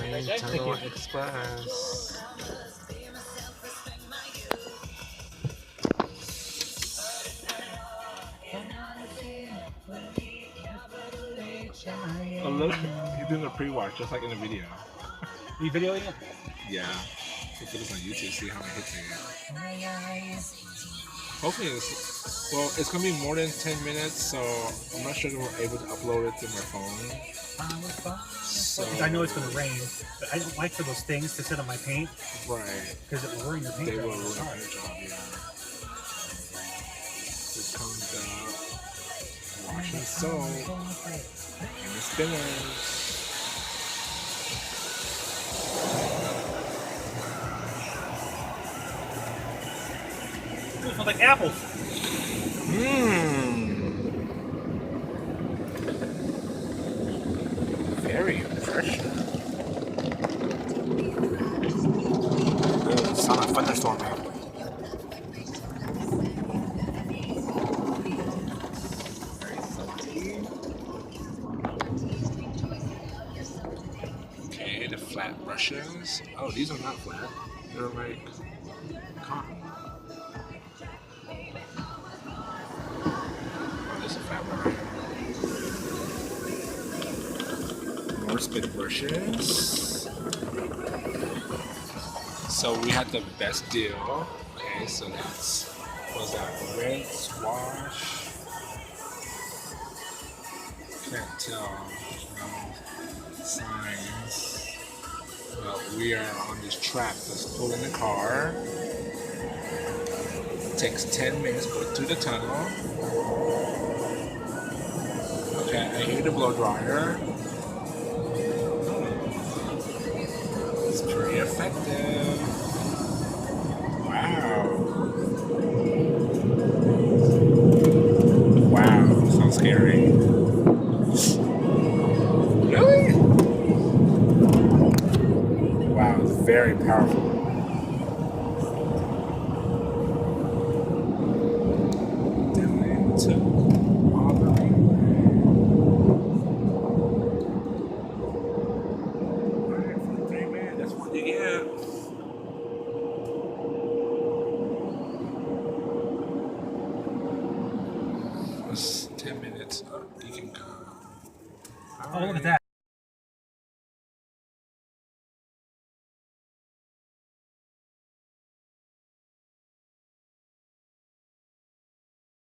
Main Tunnel Express. Oh look, he's doing a pre-watch just like in the video. Are you videoing it? Yeah. We'll put this on YouTube, see how many hits I get. Hopefully it's gonna be more than 10 minutes, so I'm not sure that we're able to upload it to my phone. So, I know it's gonna rain, but I don't like for those things to sit on my paint. Right. Because it will ruin your paint They job. will ruin your paint job, yeah. It comes out, wash and soap, and the spinners. It smells like apples. Very refreshing. Ooh, sound like thunderstorm, man. Very salty. Okay, the flat brushes. Oh, these are not flat. They're like cotton. More spin brushes. So we had the best deal. Okay, so that's was that rinse, wash. Can't tell, no signs. But we are on this track. Let's pull in the car. It takes 10 minutes to go through the tunnel. Okay, I hear the blow dryer. It's pretty effective. Wow. Wow, sounds scary. Really? Wow, it's very powerful. Down into It's 10 minutes. You can go. Oh, look at that.